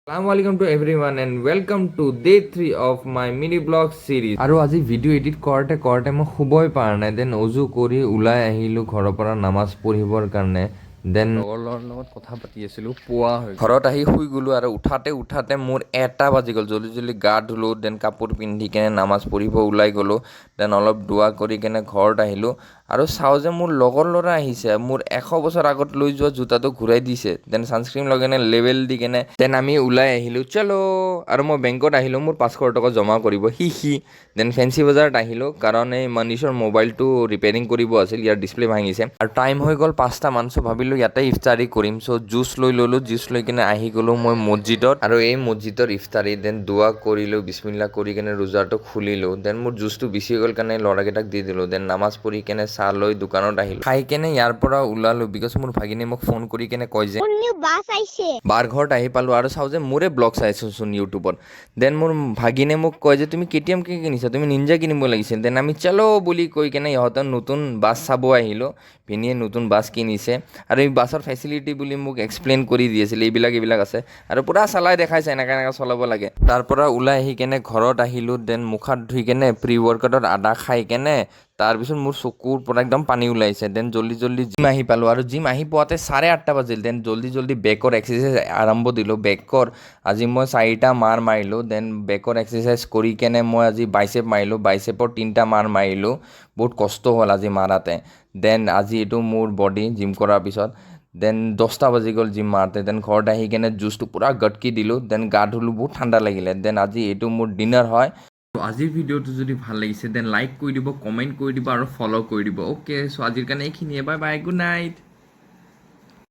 Assalamualaikum to everyone and welcome to day 3 of my mini blog series. আৰু আজি video' edit কৰোঁতে মই শুবই পৰা নাই। দেন অজু কৰি ওলাই আহিলোঁ ঘৰৰ পৰা নামাজ পঢ়িবৰ কাৰণে। দেন লগৰ লগত কথা পাতি আছিলোঁ, পুৱা হৈ ঘৰত আহি শুই গ'লোঁ আৰু উঠাতে মোৰ 1টা বাজি গ'ল। জল্দি গা ধুলোঁ, দেন কাপোৰ পিন্ধি কেনে নামাজ পঢ়িব ওলাই গ'লোঁ। দেন অলপ দোৱা কৰি কেনে ঘৰত আহিলোঁ আৰু চাওঁ যে মোৰ লগৰ ল'ৰা আহিছে, মোৰ 100 বছৰ আগত লৈ যোৱা জোতাটো ঘূৰাই দিছে। দেন ছানস্ক্ৰীন লগাই কেনে লেবেল দি কেনে দেন আমি ওলাই আহিলোঁ, চলো। আৰু মই বেংকত আহিলোঁ মোৰ 500 টকা জমা কৰিব, দেন ফেঞ্চি বজাৰত আহিলোঁ কাৰণ এই মনীষৰ মোবাইলটো ৰিপেয়াৰিং কৰিব আছিল, ইয়াৰ ডিছপ্লে ভাঙিছে আৰু টাইম হৈ গ'ল 5টা মান। চ' ভাবিলোঁ ইয়াতে ইফতাৰী কৰিম। চ' জুচ লৈ ল'লোঁ, জুচ লৈ কিনে আহি গ'লোঁ মই মছজিদত আৰু এই মছজিদৰ ইফতাৰী। দেন দোৱা কৰিলোঁ, বিছমিল্লা কৰি কেনে ৰোজাটো খুলিলোঁ। দেন মোৰ জুচটো বেছি হৈ গ'ল কাৰণে ল'ৰাকেইটাক দি দিলোঁ। দেন নামাজ পঢ়ি কেনে চাহ লৈ দোকানত আহিলোঁ। খাই কেনে ইয়াৰ পৰা ওলালোঁ বিকজ মোৰ ভাগিনে মোক ফোন কৰি কেনে কয় যে বাৰ ঘৰত আহি পালোঁ আৰু চাওঁ যে মোৰে ব্লগ চাইছোঁচোন ইউটিউবত। দেন মোৰ ভাগিনে মোক কয় যে তুমি KTM কি কিনিছা, তুমি নিঞ্জা কিনিব লাগিছিল। দেন আমি চলো বুলি কৈ কেনে ইহঁতৰ নতুন বাছ চাব আহিলোঁ। ভিনিয়ে নতুন বাছ কিনিছে আৰু এই বাছৰ ফেচিলিটি বুলি মোক এক্সপ্লেইন কৰি দি আছিল, এইবিলাক আছে আৰু পূৰা চলাই দেখাইছে এনেকৈ চলাব লাগে। তাৰ পৰা ওলাই আহি কেনে ঘৰত আহিলোঁ। দেন মুখ হাত ধুই কেনে প্ৰি ৱৰ্কআউটত আদা খাই কেনে তাৰপিছত মোৰ চকুৰ পৰা একদম পানী ওলাইছে। দেন জল্দি জিম আহি পালোঁ আৰু জিম আহি পোৱাতে 8:30 বাজিল। দেন জল্দি বেকৰ এক্সাৰচাইজ আৰম্ভ দিলোঁ। বেকৰ আজি মই 4টা মাৰ মাৰিলোঁ। দেন বেকৰ এক্সাৰচাইজ কৰি কেনে মই আজি বাইচেপ মাৰিলোঁ, বাইচেপৰ 3টা মাৰ মাৰিলোঁ। বহুত কষ্ট হ'ল আজি মাৰাতে। দেন আজি এইটো মোৰ বডি জিম কৰাৰ পিছত। দেন 10টা বাজি গ'ল জিম মাৰোঁতে। দেন ঘৰত আহি কেনে জুচটো পূৰা গটকি দিলোঁ। দেন গা ধুলোঁ, বহুত ঠাণ্ডা লাগিলে। দেন আজি এইটো মোৰ ডিনাৰ হয়। আজিৰ ভিডিঅ'টো যদি ভাল লাগিছে দেন লাইক কৰি দিব, কমেণ্ট কৰি দিব আৰু ফ'ল' কৰি দিব। অ'কে, চ' আজিৰ কাৰণে এইখিনিয়ে, বাই বাই, গুড নাইট।